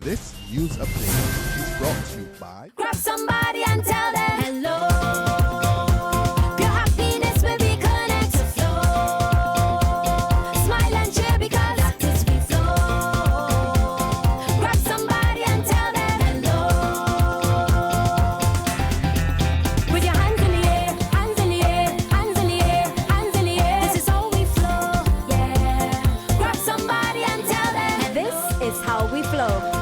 This news update is brought to you by Grab somebody and tell them hello. Your happiness will be connect to flow. Smile and cheer because that is we flow. Grab somebody and tell them hello. With your hands in the air, hands in the air, hands in the air, hands in the air. This is how we flow, yeah. Grab somebody and tell them this is how we flow.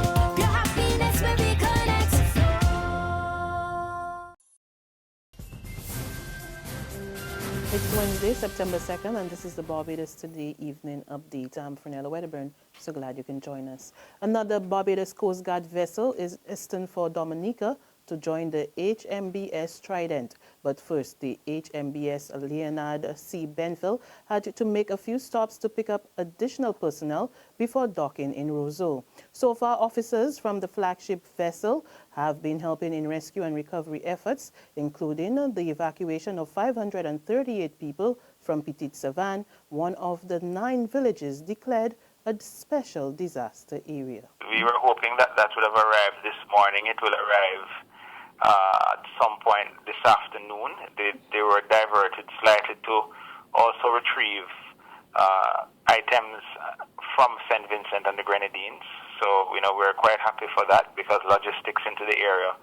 It's Wednesday, September 2nd, and this is the Barbados Today Evening Update. I'm Fernella Wedderburn. So glad you can join us. Another Barbados Coast Guard vessel is destined for Dominica to join the HMBS Trident. But first, the HMBS Leonard C. Benfield had to make a few stops to pick up additional personnel before docking in Roseau. So far, officers from the flagship vessel have been helping in rescue and recovery efforts, including the evacuation of 538 people from Petite Savanne, one of the 9 villages declared a special disaster area. We were hoping that that would have arrived this morning. It will arrive at some point this afternoon. They were diverted slightly to also retrieve items from St. Vincent and the Grenadines. So, we're quite happy for that because logistics into the area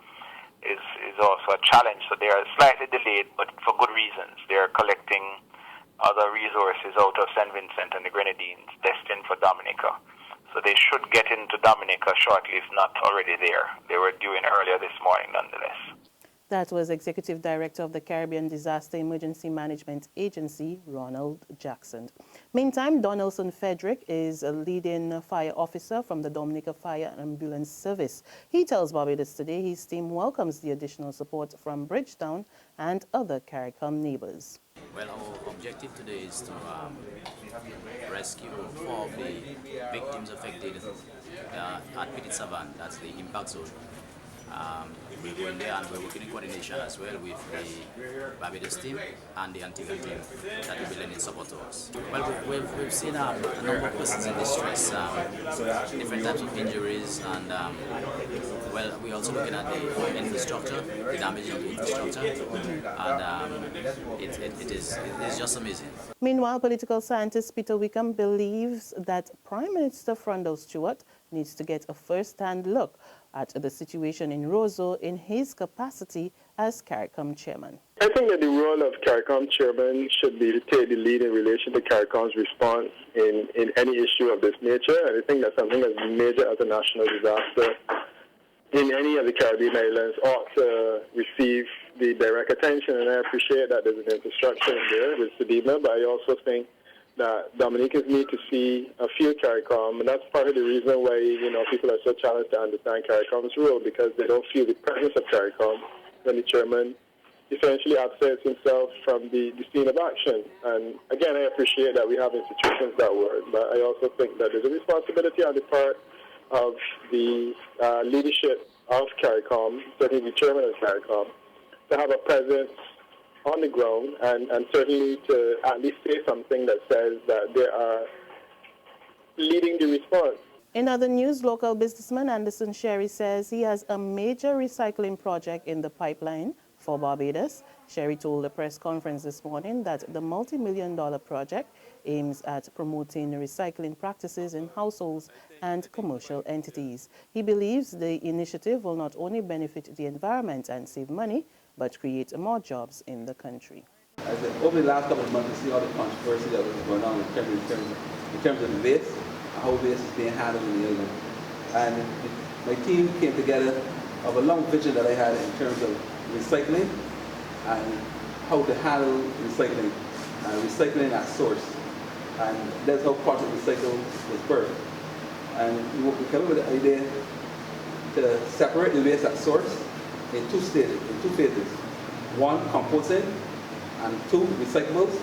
is also a challenge. So they are slightly delayed, but for good reasons. They are collecting other resources out of St. Vincent and the Grenadines destined for Dominica. So they should get into Dominica shortly, if not already there. They were due in earlier this morning, nonetheless. That was Executive Director of the Caribbean Disaster Emergency Management Agency, Ronald Jackson. Meantime, Donaldson Frederick is a leading fire officer from the Dominica Fire and Ambulance Service. He tells Barbados Today his team welcomes the additional support from Bridgetown and other CARICOM neighbors. Well, our objective today is to rescue 4 of the victims affected at Petite Savanne, that's the impact zone. We're going there and we're working in coordination as well with the Barbados team and the Antigua team that will be lending support to us. Well, we've seen a number of persons in distress, different types of injuries, and well, we're also looking at the infrastructure, the damage of the infrastructure, and it is just amazing. Meanwhile, political scientist Peter Wickham believes that Prime Minister Frondell Stewart needs to get a first-hand look at the situation in Roseau in his capacity as CARICOM chairman. I think that the role of CARICOM chairman should be to take the lead in relation to CARICOM's response in any issue of this nature. And I think that something as major as a national disaster in any of the Caribbean islands ought to receive the direct attention. And I appreciate that there's an infrastructure in there with SEDIMA, but I also think that Dominicans need to see a few CARICOM, and that's part of the reason why people are so challenged to understand CARICOM's role, because they don't feel the presence of CARICOM when the chairman essentially absents himself from the scene of action. And again, I appreciate that we have institutions that work, but I also think that there's a responsibility on the part of the leadership of CARICOM, certainly the chairman of CARICOM, to have a presence on the ground and certainly to at least say something that says that they are leading the response. In other news, local businessman Anderson Sherry says he has a major recycling project in the pipeline for Barbados. Sherry told a press conference this morning that the multi-million-dollar project aims at promoting recycling practices in households and commercial entities. He believes the initiative will not only benefit the environment and save money, but create more jobs in the country. Over the last couple of months, we see all the controversy that was going on in terms of the waste, how waste is being handled in the island. And my team came together of a long vision that I had in terms of recycling and how to handle recycling, recycling at source. And that's how Project Recycle was birthed. And we came up with the idea to separate the waste at source in 2 stages, in 2 phases. 1, composting, and 2, recyclables,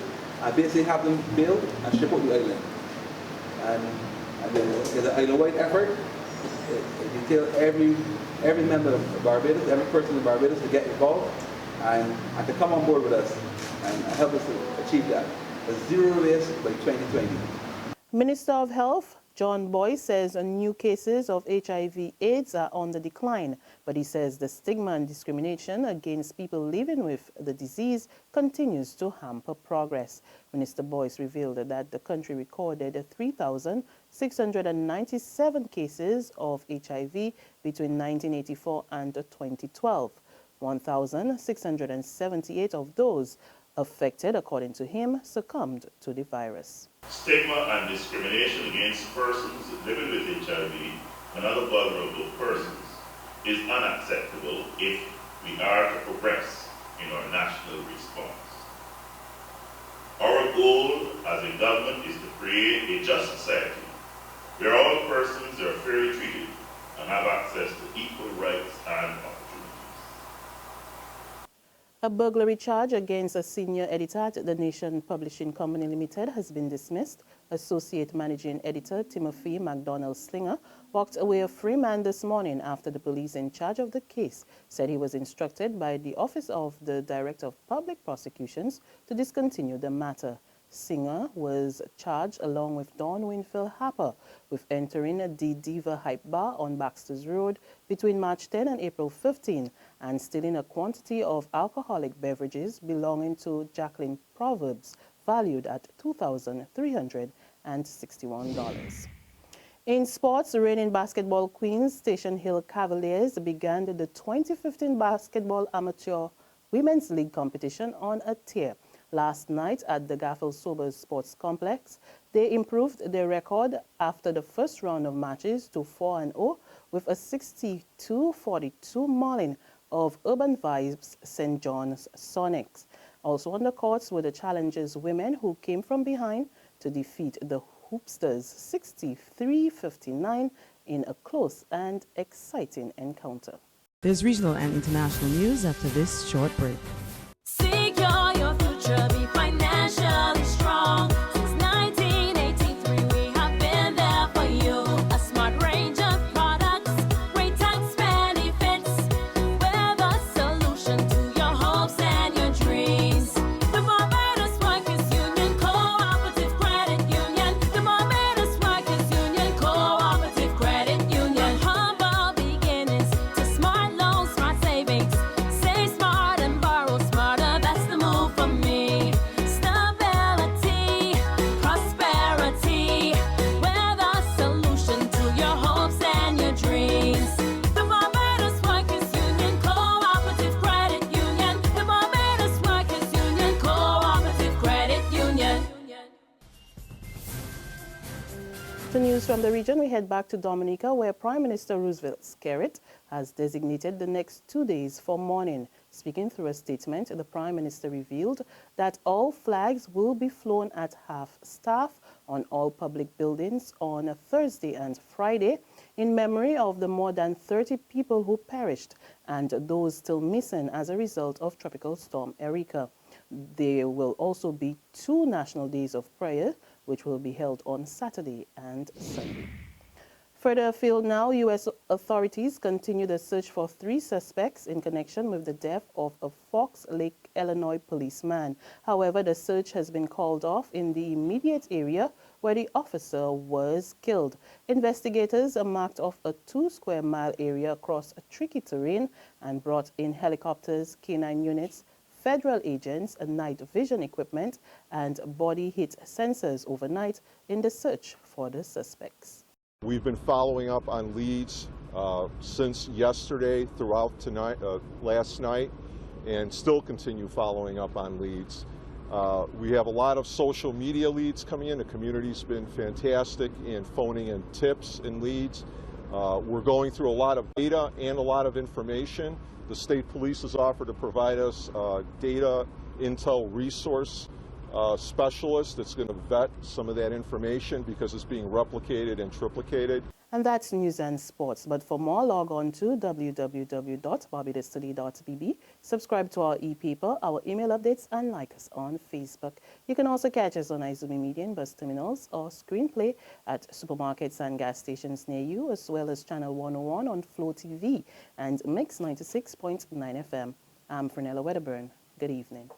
and basically have them build and ship out the island. And there's an island-wide effort. It details every member of Barbados, every person in Barbados to get involved and to come on board with us and help us to achieve that. A 0 waste by 2020. Minister of Health John Boy says new cases of HIV/AIDS are on the decline, but he says the stigma and discrimination against people living with the disease continues to hamper progress. Minister Boyce revealed that the country recorded 3,697 cases of HIV between 1984 and 2012. 1,678 of those affected, according to him, succumbed to the virus. Stigma and discrimination against persons living with HIV and other vulnerable persons is unacceptable if we are to progress in our national response. Our goal as a government is to create a just society where all persons are fairly treated and have access to equal rights and opportunities. A burglary charge against a senior editor at the Nation Publishing Company Limited has been dismissed. Associate Managing Editor Timothy MacDonald Slinger walked away a free man this morning after the police in charge of the case said he was instructed by the Office of the Director of Public Prosecutions to discontinue the matter. Singer was charged along with Don Winfield Harper with entering the Diva Hype Bar on Baxter's Road between March 10 and April 15 and stealing a quantity of alcoholic beverages belonging to Jacqueline Proverbs valued at $2,361. In sports, the reigning basketball queens Station Hill Cavaliers began the 2015 Basketball Amateur Women's League competition on a tear. Last night at the Gaffel Sobers Sports Complex, they improved their record after the first round of matches to 4-0 with a 62-42 mauling of Urban Vibes St. John's Sonics. Also on the courts were the Challengers women who came from behind to defeat the Hoopsters 63-59 in a close and exciting encounter. There's regional and international news after this short break. Secure your future, be financially strong. Since 1983, we have been there for you. A smart range of products, great tax benefits. We're the solution to your hopes and your dreams. The Barbados Workers Union Cooperative Credit Union. The Barbados Workers Union Cooperative Credit Union. Humble beginnings to smart loans, smart savings. Save smart and borrow smarter. That's the move for me. Stability, prosperity. We're the solution to your hopes and your dreams. The Barbados Workers Union Cooperative Credit Union. The Barbados Workers Union Cooperative Credit Union. To news from the region, we head back to Dominica, where Prime Minister Roosevelt Skerrit has designated the next 2 days for mourning. Speaking through a statement, the Prime Minister revealed that all flags will be flown at half-staff on all public buildings on a Thursday and Friday in memory of the more than 30 people who perished and those still missing as a result of Tropical Storm Erika. There will also be 2 national days of prayer, which will be held on Saturday and Sunday. Further afield now, U.S. authorities continue the search for 3 suspects in connection with the death of a Fox Lake, Illinois policeman. However, the search has been called off in the immediate area where the officer was killed. Investigators marked off a 2-square-mile area across a tricky terrain and brought in helicopters, canine units, federal agents, night vision equipment, and body heat sensors overnight in the search for the suspects. We've been following up on leads since yesterday, throughout tonight, last night, and still continue following up on leads. We have a lot of social media leads coming in. The community's been fantastic in phoning in tips and leads. We're going through a lot of data and a lot of information. The state police has offered to provide us data intel resource specialist that's going to vet some of that information because it's being replicated and triplicated. And that's news and sports. But for more, log on to www.barbadostoday.bb, subscribe to our e-paper, our email updates, and like us on Facebook. You can also catch us on Izumi Media and bus terminals or screenplay at supermarkets and gas stations near you, as well as Channel 101 on Flow TV and Mix 96.9 FM. I'm Fernella Wedderburn. Good evening.